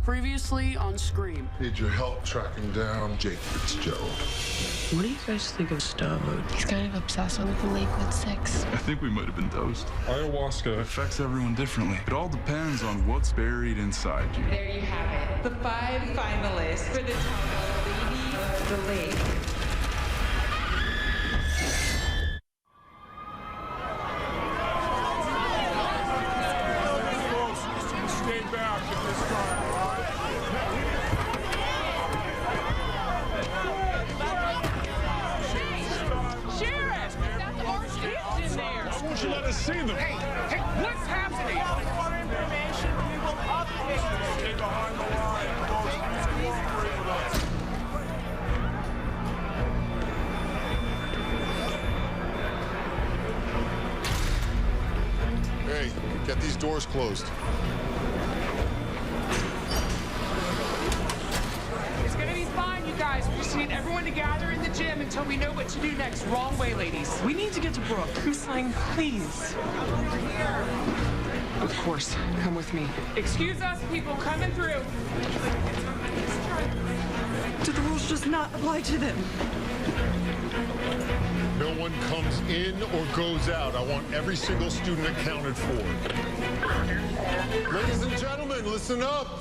Previously on Scream. Need your help tracking down Jake Fitzgerald. What do you guys think of Stone? He's kind of obsessed with the liquid six. I think we might have been dosed. Ayahuasca affects everyone differently. It all depends on what's buried inside you. There you have it. The 5 finalists for the title Lady of the Lake. Stay back at this time, all right? Sheriff! That's our kids in there! Why won't you let us see them? Hey, what's happening? For information, we will update you. Stay behind the line. Folks, please cooperate with us. Hey, get these doors closed. It's gonna be fine, you guys. We just need everyone to gather in the gym until we know what to do next. Wrong way, ladies. We need to get to Brooke. Who's saying please? Of course. Come with me. Excuse us, people coming through. Do the rules just not apply to them? No one comes in or goes out. I want every single student accounted for. Ladies and gentlemen, listen up.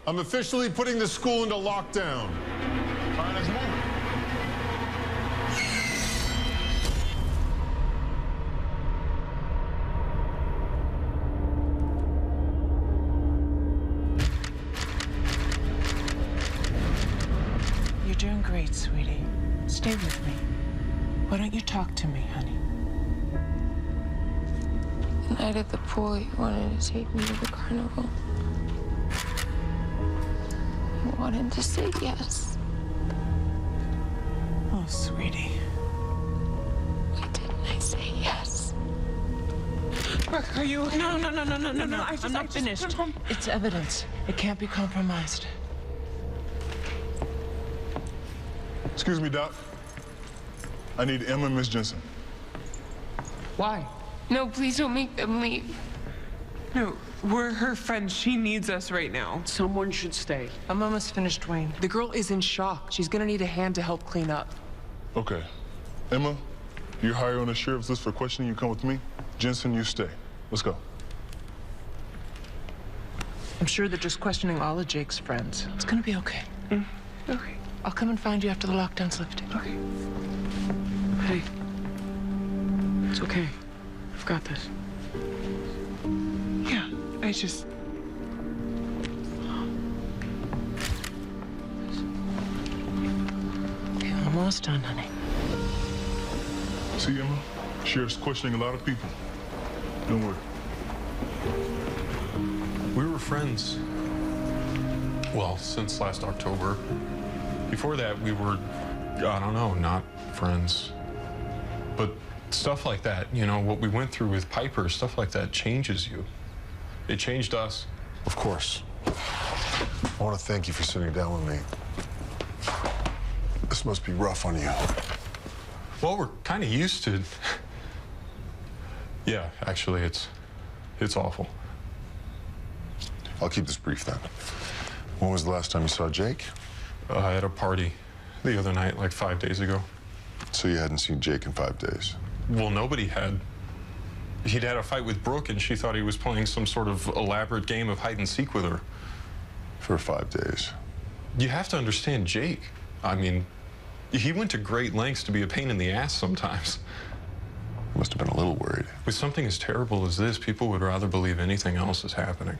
I'm officially putting the school into lockdown. All right, let's move. You're doing great, sweetie. Stay with me. Why don't you talk to me, honey? The night at the pool, he wanted to take me to the carnival. He wanted to say yes. Oh, sweetie. Why didn't I say yes? Brooke, are you... No. I'm not finished. It's evidence. It can't be compromised. Excuse me, Doc. I need Emma and Miss Jensen. Why? No, please don't make them leave. No, we're her friends. She needs us right now. Someone should stay. I'm almost finished, Wayne. The girl is in shock. She's gonna need a hand to help clean up. Okay. Emma, you're higher on the sheriff's list for questioning. You come with me. Jensen, you stay. Let's go. I'm sure that just questioning all of Jake's friends. It's gonna be okay. Okay. I'll come and find you after the lockdown's lifted. Okay. Hey. It's okay. I've got this. Yeah, I just... Okay, almost done, honey. See, Emma? Sheriff's questioning a lot of people. Don't worry. We were friends. Well, since last October. Before that, we were, I don't know, not friends. But stuff like that, you know, what we went through with Piper, stuff like that changes you. It changed us. Of course. I want to thank you for sitting down with me. This must be rough on you. Well, we're kind of used to... Yeah, actually, it's awful. I'll keep this brief then. When was the last time you saw Jake? At a party the other night, like 5 days ago. So you hadn't seen Jake in 5 days? Well, nobody had. He'd had a fight with Brooke, and she thought he was playing some sort of elaborate game of hide and seek with her. For 5 days. You have to understand Jake. I mean, he went to great lengths to be a pain in the ass sometimes. You must have been a little worried. With something as terrible as this, people would rather believe anything else is happening.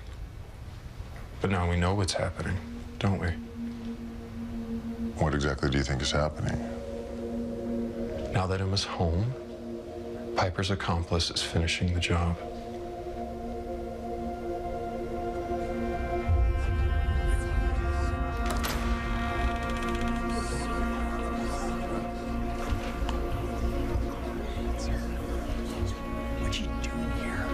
But now we know what's happening, don't we? What exactly do you think is happening? Now that Emma's home, Piper's accomplice is finishing the job. What you doing here?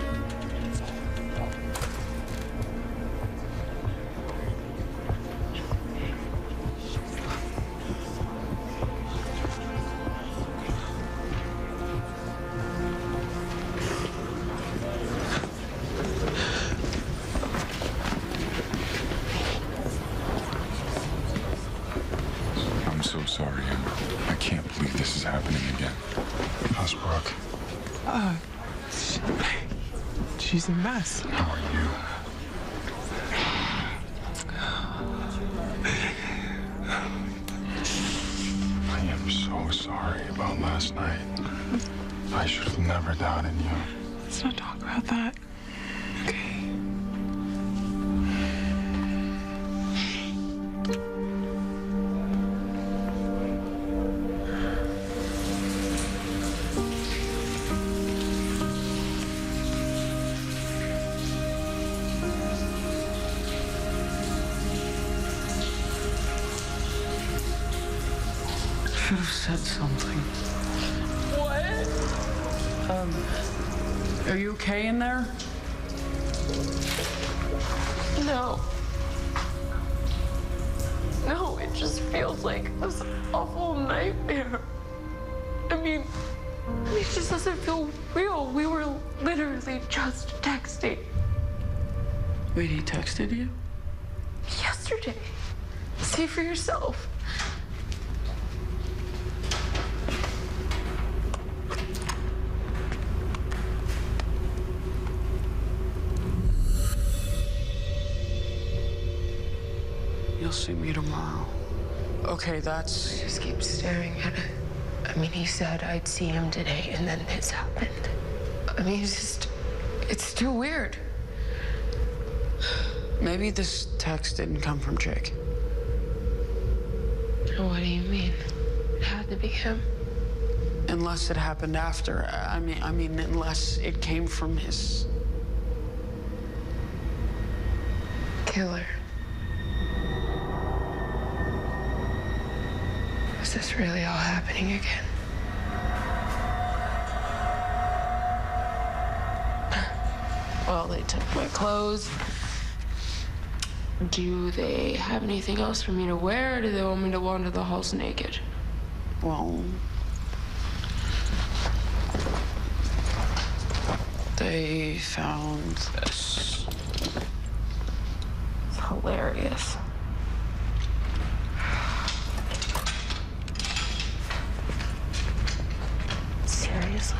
can't believe this is happening again. How's Brooke? She's a mess. How are you? I am so sorry about last night. I should have never doubted you. Let's not talk about that. Okay. Should have said something. What? Are you okay in there? No. No, it just feels like this awful nightmare. I mean, it just doesn't feel real. We were literally just texting Wait, he texted you? yesterday. See for yourself. You'll see me tomorrow. Okay, I that's... just keep staring at it. I mean, he said I'd see him today, and then this happened. I mean, it's too weird. Maybe this text didn't come from Jake. What do you mean? It had to be him. Unless it happened after. I mean, unless it came from his... Killer. Is this really all happening again? Well, they took my clothes. Do they have anything else for me to wear, or do they want me to wander the halls naked? Well... They found this. It's hilarious. Seriously?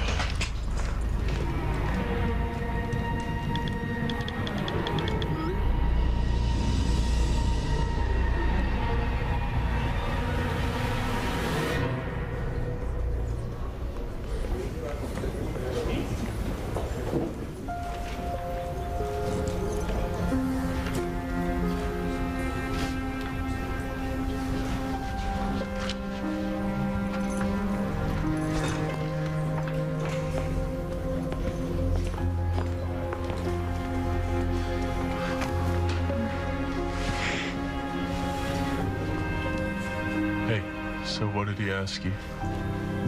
Hey, so what did he ask you?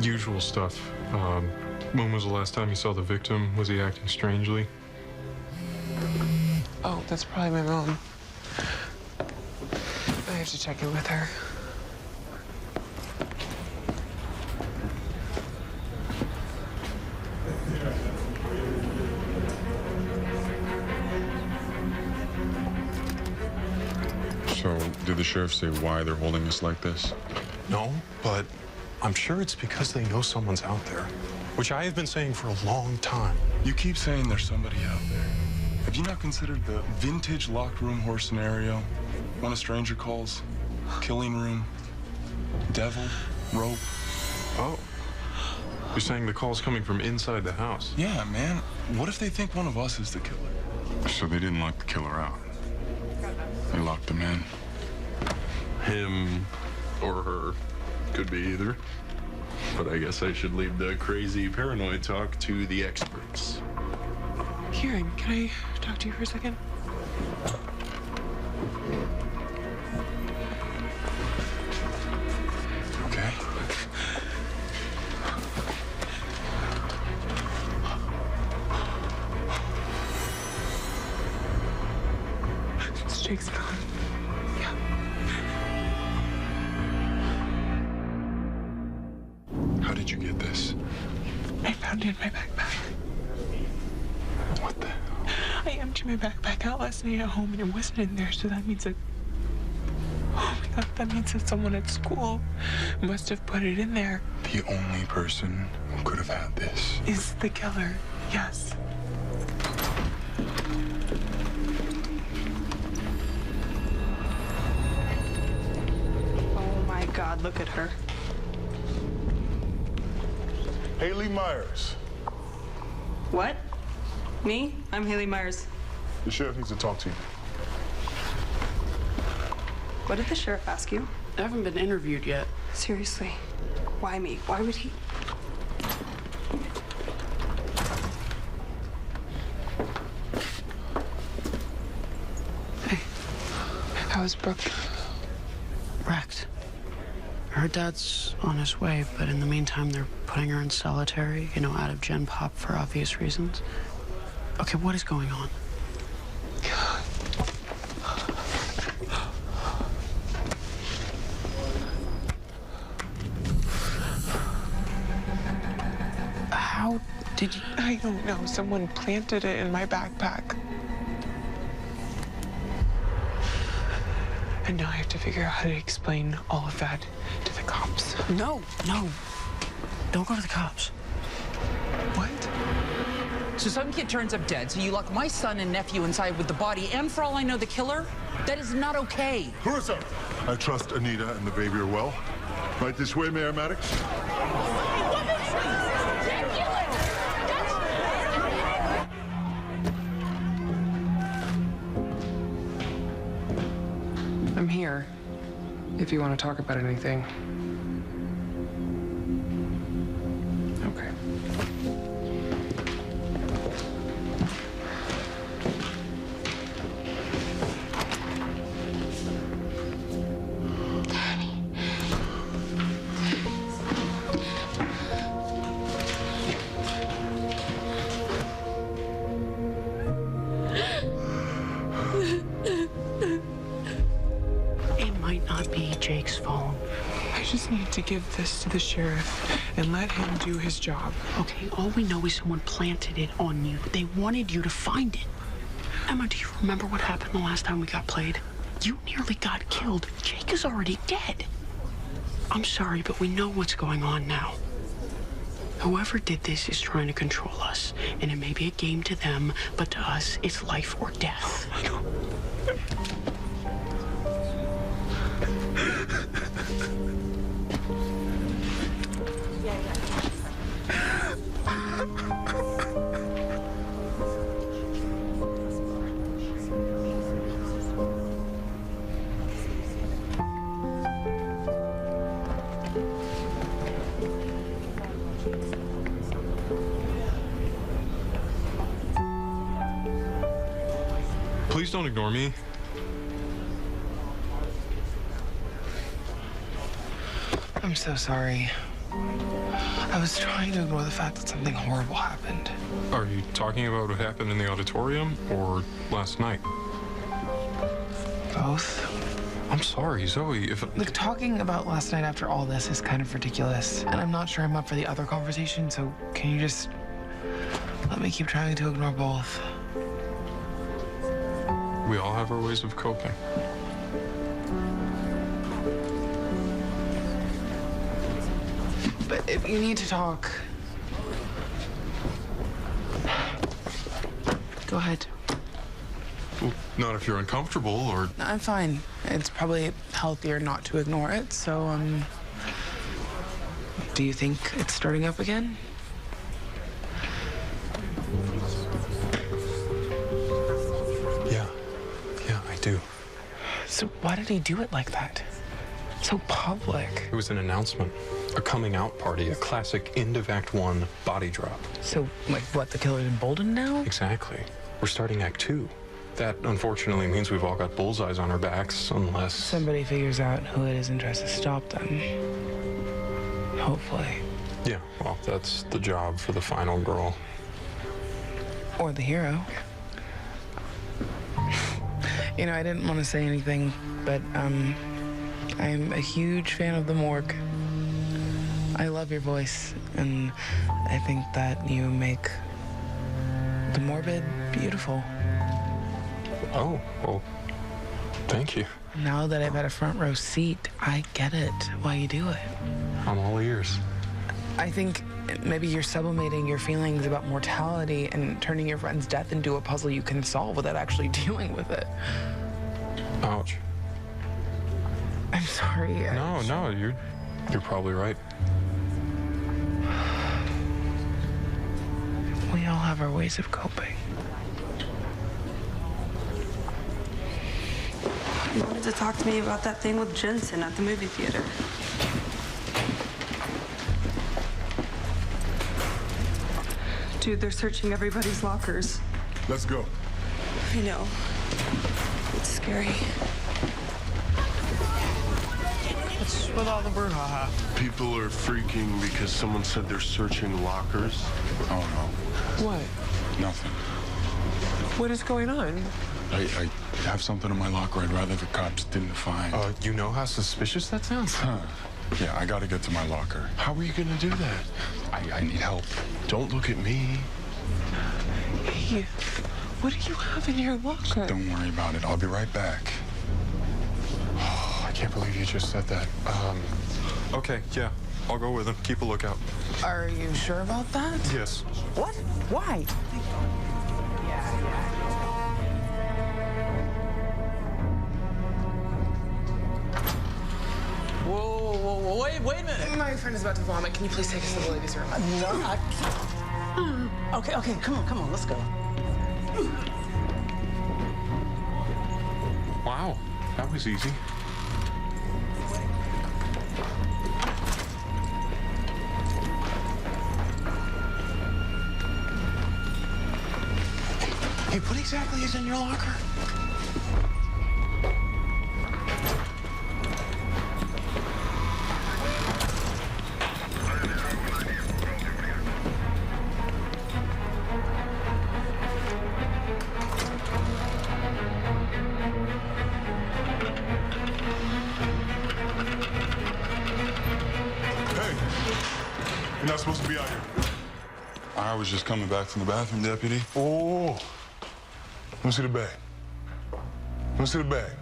Usual stuff. When was the last time you saw the victim? Was he acting strangely? Oh, that's probably my mom. I have to check in with her. So, did the sheriff say why they're holding us like this? No, but I'm sure it's because they know someone's out there, which I have been saying for a long time. You keep saying there's somebody out there. Have you not considered the vintage locked room horror scenario? When a stranger calls, killing room, devil, rope? Oh. You're saying the call's coming from inside the house? Yeah, man. What if they think one of us is the killer? So they didn't lock the killer out. They locked him in. Him or her. Could be either. But I guess I should leave the crazy paranoid talk to the experts. Kieran, can I talk to you for a second? Okay. Jake's gone. Yeah. How did you get this? I found it in my backpack. What the hell? I emptied my backpack out last night at home and it wasn't in there, so that means that Oh my God, that means that someone at school must have put it in there. The only person who could have had this Is the killer, yes. Oh my God, look at her. Haley Myers. What? Me? I'm Haley Myers. The sheriff needs to talk to you. What did the sheriff ask you? I haven't been interviewed yet. Seriously, why me? Why would he? How's Brooke? Wrecked. Her dad's on his way, but in the meantime, they're putting her in solitary, you know, out of Gen Pop for obvious reasons. Okay, what is going on? How did you... I don't know. Someone planted it in my backpack. And now I have to figure out how to explain all of that to the cops. No. Don't go to the cops. What? So some kid turns up dead, so you lock my son and nephew inside with the body, and for all I know, the killer? That is not okay. Clarissa! I trust Anita and the baby are well. Right this way, Mayor Maddox. I'm here, if you want to talk about anything. Okay. It might not be Jake's phone. I just need to give this to the sheriff and let him do his job. Okay, all we know is someone planted it on you. They wanted you to find it. Emma, do you remember what happened the last time we got played? You nearly got killed. Jake is already dead. I'm sorry, but we know what's going on now. Whoever did this is trying to control us, and it may be a game to them, but to us, it's life or death. Please don't ignore me. I'm so sorry. I was trying to ignore the fact that something horrible happened. Are you talking about what happened in the auditorium or last night? Both. I'm sorry, Zoe. If Like, talking about last night after all this is kind of ridiculous. And I'm not sure I'm up for the other conversation, so can you just let me keep trying to ignore both? we all have our ways of coping. But if you need to talk, go ahead. Well, not if you're uncomfortable or... I'm fine. It's probably healthier not to ignore it, so, do you think it's starting up again? Yeah, I do. So why did he do it like that? So public. It was an announcement, a coming out party, a classic end of Act 1 body drop. So, like, what, the killer's emboldened now? Exactly. We're starting Act 2. That, unfortunately, means we've all got bullseyes on our backs, unless... somebody figures out who it is and tries to stop them. Hopefully. Yeah, well, that's the job for the final girl. Or the hero. You know, I didn't want to say anything, but, I'm a huge fan of the morgue. I love your voice, and I think that you make the morbid beautiful. Oh, well, Thank you. Now that I've had a front row seat, I get it why you do it. I'm all ears. I think maybe you're sublimating your feelings about mortality and turning your friend's death into a puzzle you can solve without actually dealing with it. Ouch. I'm sorry. No, you're probably right. We all have our ways of coping. You wanted to talk to me about that thing with Jensen at the movie theater. Dude, they're searching everybody's lockers. Let's go. I know. It's scary. What's with all the brouhaha? People are freaking because someone said they're searching lockers. Oh, no. What? Nothing. What is going on? I have something in my locker I'd rather the cops didn't find. You know how suspicious that sounds? Yeah, I gotta get to my locker. How are you gonna do that? I need help. Don't look at me. Hey, what do you have in your locker? Don't worry about it. I'll be right back. I can't believe you just said that. Okay, yeah. I'll go with him. Keep a lookout. Are you sure about that? Yes. What? Why? Whoa, wait a minute. My friend is about to vomit. Can you please take us to the ladies' room? No, I can't. Okay, come on, let's go. Wow, that was easy. Hey, what exactly is in your locker? You're not supposed to be out here. I was just coming back from the bathroom, Deputy. Oh. Let me see the bag. Let me see the bag.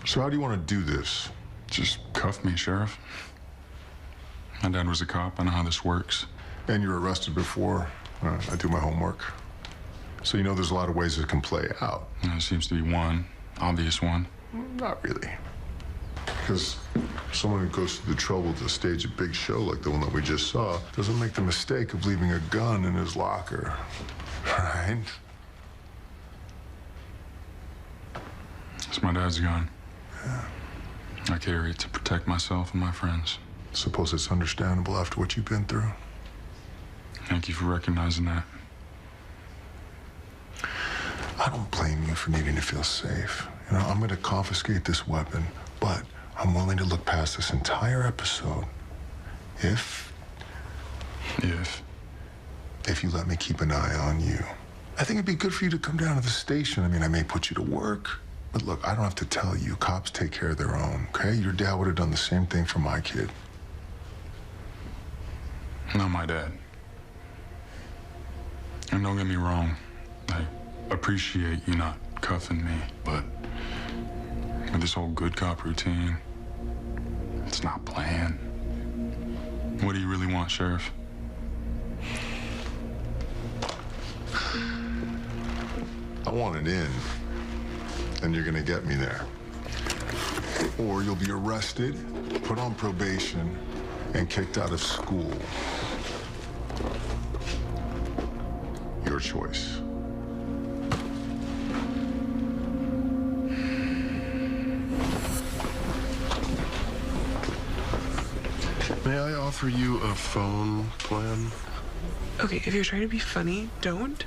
So how do you want to do this? Just cuff me, Sheriff. My dad was a cop. I know how this works. And you were arrested before. I do my homework. So you know there's a lot of ways it can play out. There seems to be one, obvious one. Not really. Because someone who goes to the trouble to stage a big show like the one that we just saw doesn't make the mistake of leaving a gun in his locker. Right? It's my dad's gun. Yeah. I carry it to protect myself and my friends. Suppose it's understandable after what you've been through. Thank you for recognizing that. I don't blame you for needing to feel safe. You know, I'm going to confiscate this weapon, but I'm willing to look past this entire episode if you let me keep an eye on you. I think it'd be good for you to come down to the station. I mean, I may put you to work, but look, I don't have to tell you. Cops take care of their own, okay? Your dad would have done the same thing for my kid. Not my dad. And don't get me wrong, I appreciate you not cuffing me, but with this whole good cop routine, it's not planned. What do you really want, Sheriff? I want it in, and you're gonna get me there. Or you'll be arrested, put on probation, and kicked out of school. Your choice. May I offer you a phone plan? Okay, if you're trying to be funny, don't.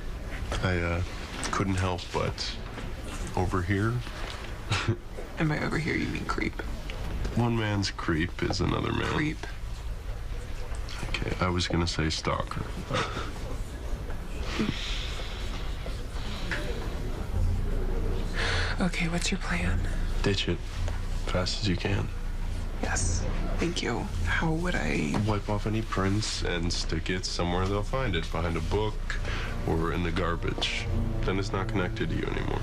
I couldn't help but overhear. And by over here, you mean creep. One man's creep is another man. Creep. Okay, I was gonna say stalker. Okay, what's your plan? Ditch it. Fast as you can. Yes, thank you. How would I... Wipe off any prints and stick it somewhere they'll find it. Behind a book or in the garbage. Then it's not connected to you anymore.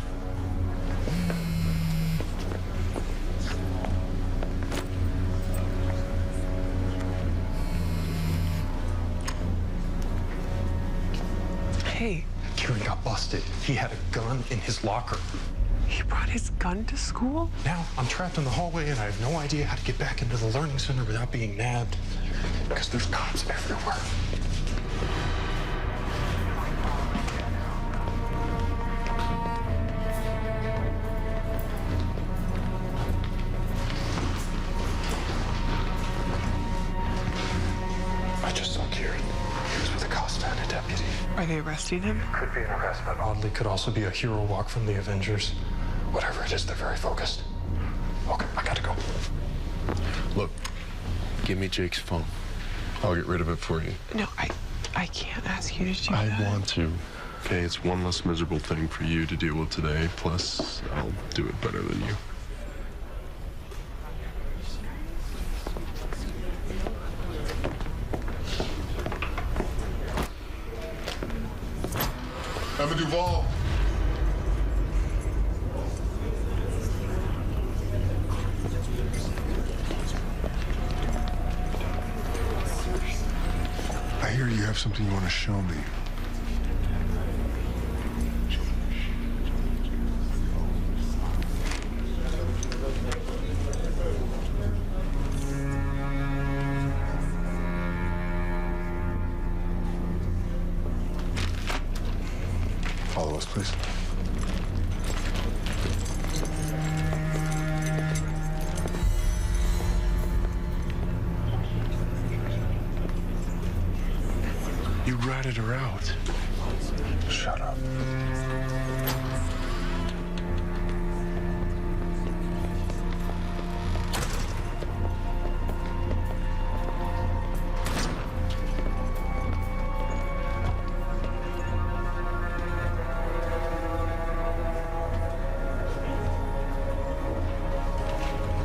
Hey, Kieran got busted. He had a gun in his locker. he brought his gun to school? Now I'm trapped in the hallway and I have no idea how to get back into the learning center without being nabbed. Because there's cops everywhere. I just saw Kieran. He was with a Costa and a deputy. Are they arresting him? Could be an arrest, but oddly could also be a hero walk from the Avengers. Whatever it is, they're very focused. Okay, I gotta go. Look, give me Jake's phone. I'll get rid of it for you. No, I can't ask you to do I that. want to. Okay, it's one less miserable thing for you to deal with today. Plus, I'll do it better than you. Emma Duval. I hear you have something you want to show me. Follow us, please. You ratted her out. Shut up.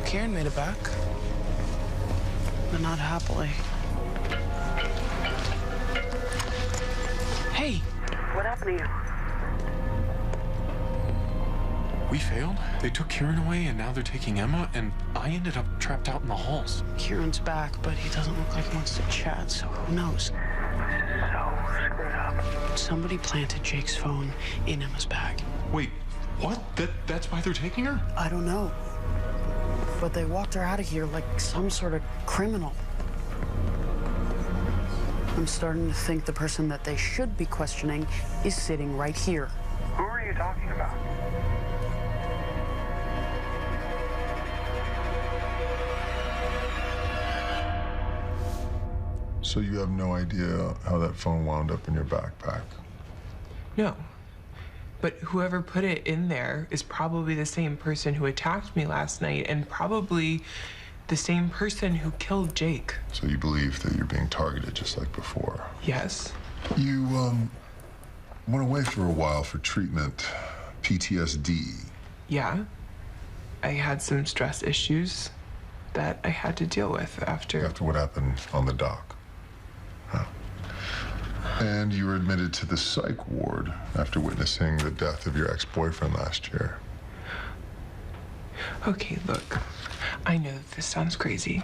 Kieran made it back. But not happily. Hey! What happened to you? We failed. They took Kieran away, and now they're taking Emma, and I ended up trapped out in the halls. Kieran's back, but he doesn't look like he wants to chat, so who knows? So screwed up. Somebody planted Jake's phone in Emma's bag. Wait, what? That's why they're taking her? I don't know. But they walked her out of here like some sort of criminal. I'm starting to think the person that they should be questioning is sitting right here. Who are you talking about? So you have no idea how that phone wound up in your backpack? No. But whoever put it in there is probably the same person who attacked me last night and probably the same person who killed Jake. So you believe that you're being targeted just like before? Yes. You, went away for a while for treatment, PTSD. Yeah. I had some stress issues that I had to deal with after... After what happened on the dock? Huh. And you were admitted to the psych ward after witnessing the death of your ex-boyfriend last year. Okay, look. I know that this sounds crazy.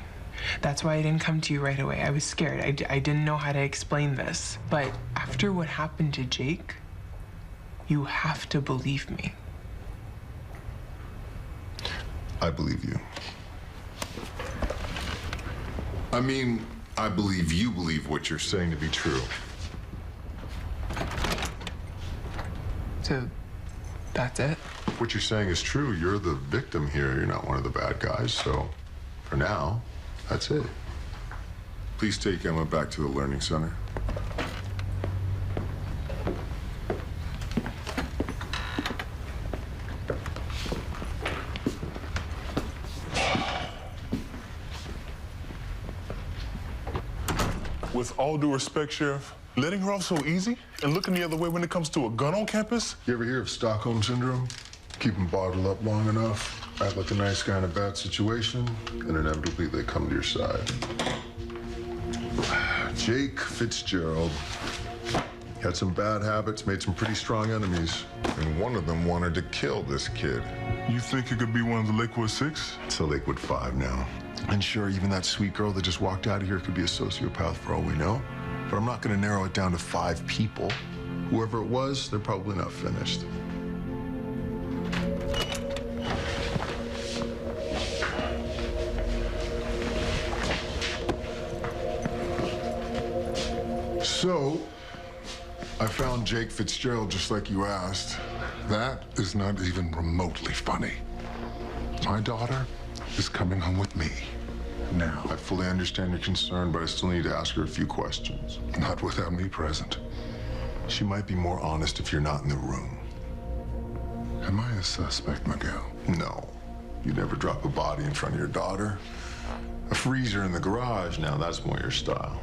That's why I didn't come to you right away. I was scared. I didn't know how to explain this. But after what happened to Jake, you have to believe me. I believe you. I mean, I believe you believe what you're saying to be true. So, that's it? What you're saying is true. You're the victim here. You're not one of the bad guys. So, for now, that's it. Please take Emma back to the learning center. With all due respect, Sheriff, letting her off so easy and looking the other way when it comes to a gun on campus? You ever hear of Stockholm Syndrome? Keep them bottled up long enough, act like a nice guy in a bad situation, and inevitably they come to your side. Jake Fitzgerald had some bad habits, made some pretty strong enemies, and one of them wanted to kill this kid. You think it could be one of the Lakewood Six? It's a Lakewood 5 now. And sure, even that sweet girl that just walked out of here could be a sociopath for all we know. But I'm not going to narrow it down to 5 people. Whoever it was, they're probably not finished. So, I found Jake Fitzgerald just like you asked. That is not even remotely funny. My daughter is coming home with me. Now, I fully understand your concern, but I still need to ask her a few questions. Not without me present. She might be more honest if you're not in the room. Am I a suspect, Miguel? No. You never drop a body in front of your daughter. A freezer in the garage, now that's more your style.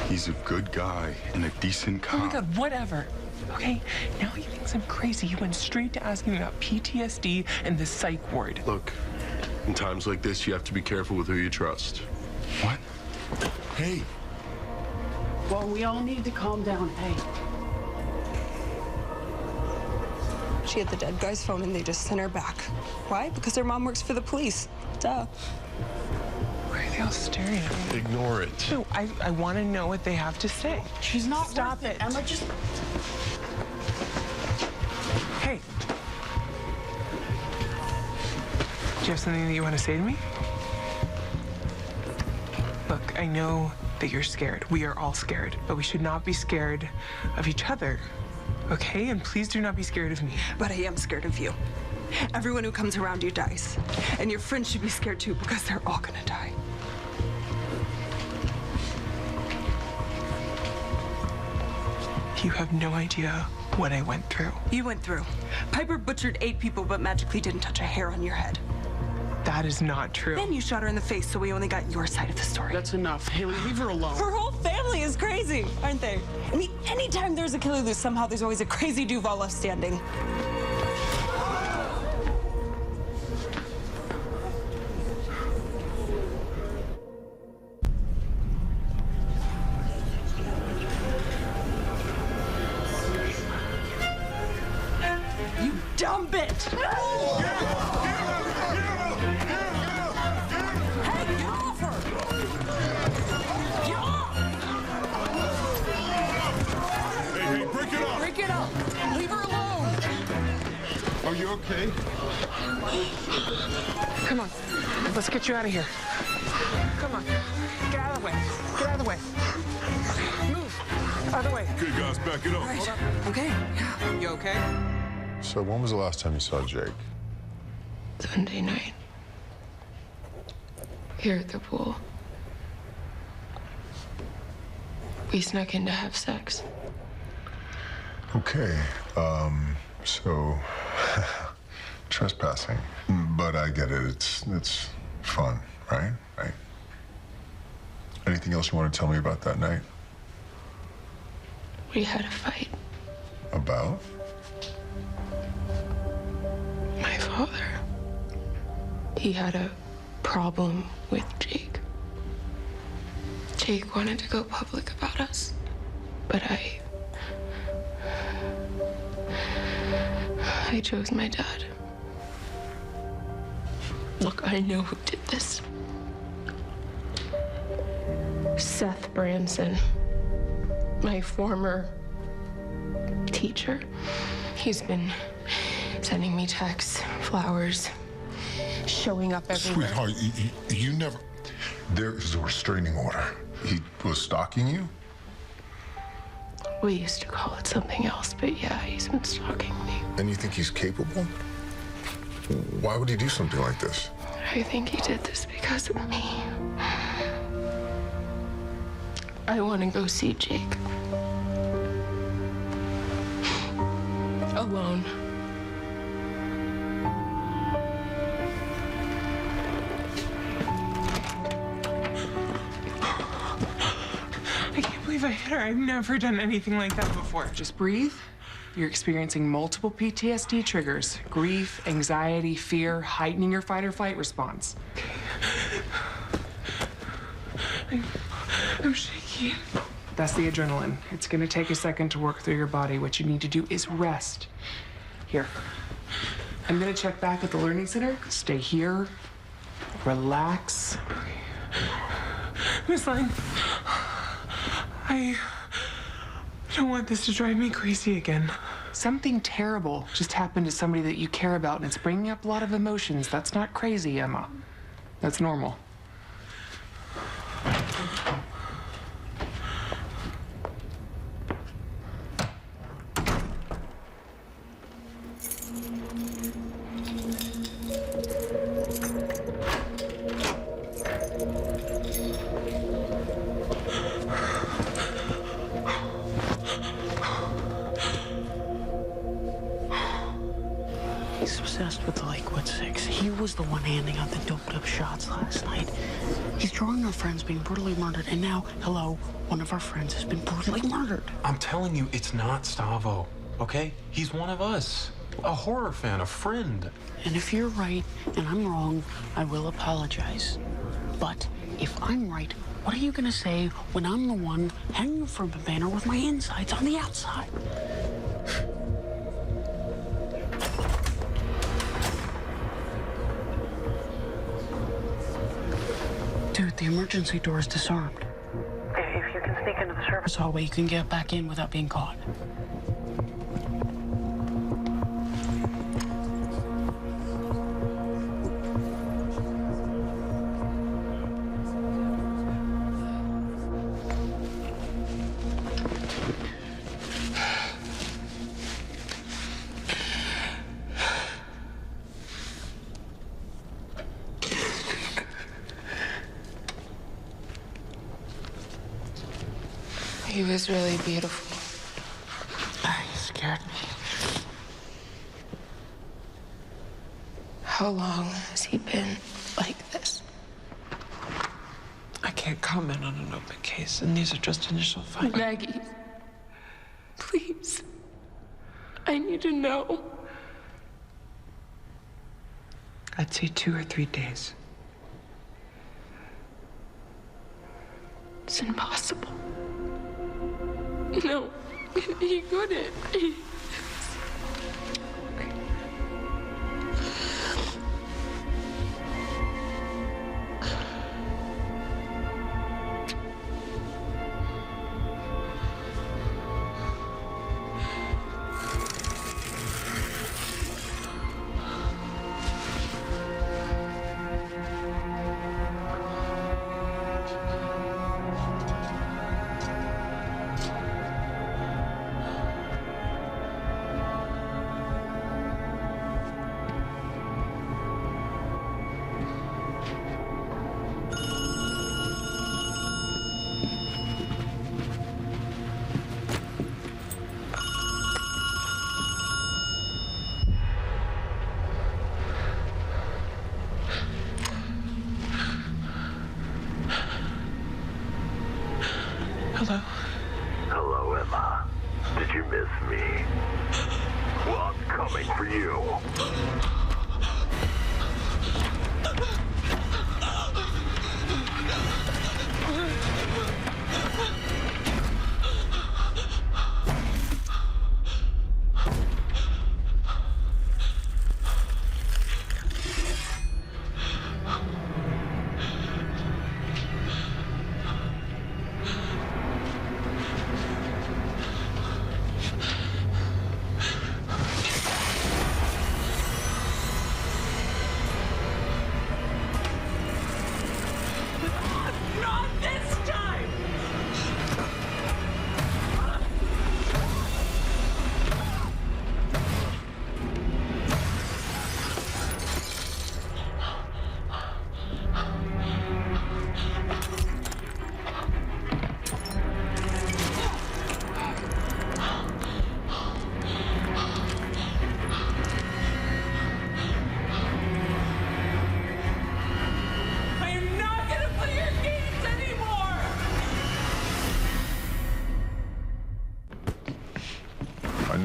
He's a good guy and a decent cop. Oh my God, whatever. Okay, now he thinks I'm crazy. He went straight to asking me about PTSD and the psych ward. Look, in times like this, you have to be careful with who you trust. What? Hey. Well, we all need to calm down. Hey. She had the dead guy's phone and they just sent her back. Why? Because her mom works for the police. Duh. Why are they all staring at me? Ignore it. No, I want to know what they have to say. She's not Stop worth it. Emma, just... Hey. Do you have something that you want to say to me? Look, I know that you're scared. We are all scared, but we should not be scared of each other, okay? And please do not be scared of me. But I am scared of you. Everyone who comes around you dies. And your friends should be scared too, because they're all gonna die. You have no idea what I went through. You went through. Piper butchered 8 people, but magically didn't touch a hair on your head. That is not true. Then you shot her in the face, so we only got your side of the story. That's enough. Haley, leave her alone. Her whole family is crazy, aren't they? I mean, anytime there's a killer loose, somehow there's always a crazy Duval left standing. You dumb bitch! Hey, get off her! Get off! Hey, break it up! Break it up. Leave her alone. Are you okay? Come on, let's get you out of here. Come on, get out of the way. Get out of the way. Move, out of the way. Okay, guys, back it up. Right. Okay, yeah. You okay? So when was the last time you saw Jake? Sunday night. Here at the pool. We snuck in to have sex. Okay, so trespassing. But I get it. It's fun, right? Right. Anything else you want to tell me about that night? We had a fight. About? My father. He had a problem with Jake. Jake wanted to go public about us, but I chose my dad. Look, I know who did this. Seth Branson, my former teacher. He's been sending me texts, flowers, showing up everywhere. Sweetheart, you never... There is a restraining order. He was stalking you? We used to call it something else, but yeah, he's been stalking me. And you think he's capable? Why would he do something like this? I think he did this because of me. I want to go see Jake. Alone. I can't believe I hit her. I've never done anything like that before. Just breathe. You're experiencing multiple PTSD triggers: grief, anxiety, fear, heightening your fight or flight response. I'm shaky. That's the adrenaline. It's gonna take a second to work through your body. What you need to do is rest. Here. I'm gonna check back at the Learning Center. Stay here. Relax. Miss Line, I don't want this to drive me crazy again. Something terrible just happened to somebody that you care about, and it's bringing up a lot of emotions. That's not crazy, Emma. That's normal. He's obsessed with the Lakewood Six. He was the one handing out the doped-up shots last night. He's drawing our friends being brutally murdered, and now, hello, one of our friends has been brutally murdered. I'm telling you, it's not Stavo, okay? He's one of us. A horror fan, a friend. And if you're right and I'm wrong, I will apologize. But if I'm right, what are you gonna say when I'm the one hanging from a banner with my insides on the outside? Dude, the emergency door is disarmed. If you can sneak into the service hallway, you can get back in without being caught. He was really beautiful. You scared me. How long has he been like this? I can't comment on an open case, and these are just initial findings. Maggie, please. I need to know. I'd say 2 or 3 days. It's impossible. No, he couldn't. Hello? Hello, Emma. Did you miss me? Well, I'm coming for you.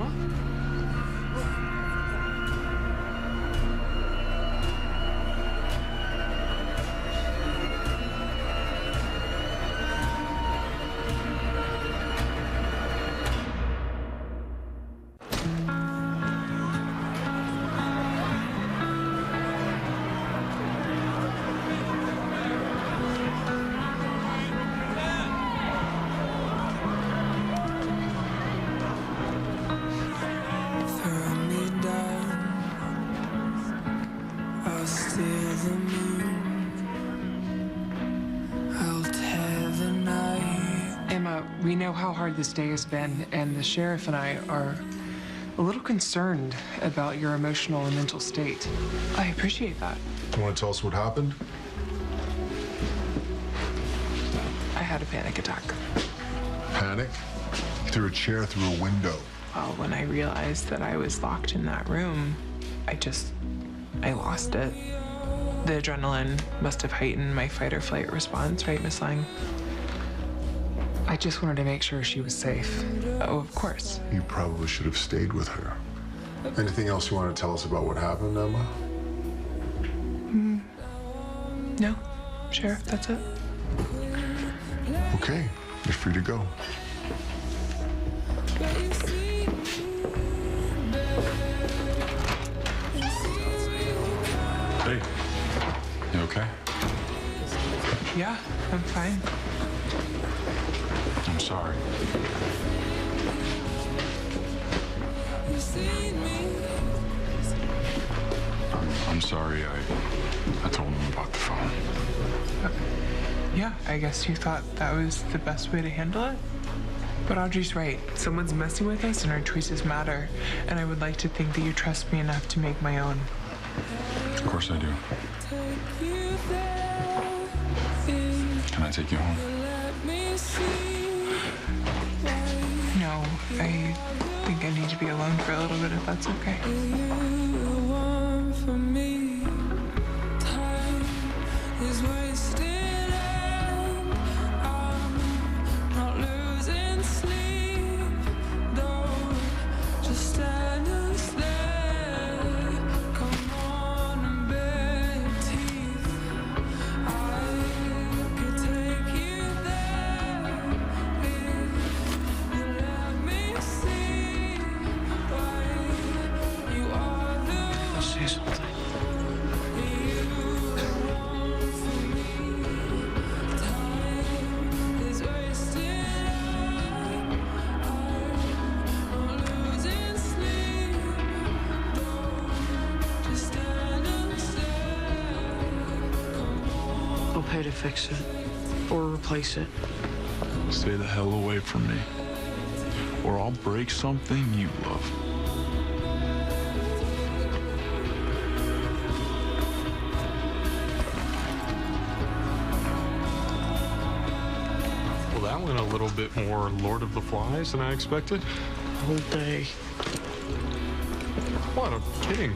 Emma? Emma, we know how hard this day has been, and the sheriff and I are a little concerned about your emotional and mental state. I appreciate that. You want to tell us what happened? I had a panic attack. Panic? You threw a chair through a window. Well, when I realized that I was locked in that room, I lost it. The adrenaline must have heightened my fight or flight response, right, Miss Lang? I just wanted to make sure she was safe. Oh, of course. You probably should have stayed with her. Anything else you want to tell us about what happened, Emma? No, Sheriff, that's it. Okay, you're free to go. Hey, you okay? Yeah, I'm fine. I'm sorry. I'm sorry I told him about the phone. Yeah, I guess you thought that was the best way to handle it? But Audrey's right. Someone's messing with us and our choices matter. And I would like to think that you trust me enough to make my own. Of course I do. Can I take you home? No, I think I need to be alone for a little bit if that's okay. I'll pay to fix it or replace it. Stay the hell away from me, or I'll break something you love. Well, that went a little bit more Lord of the Flies than I expected. Whole day. What? I'm kidding.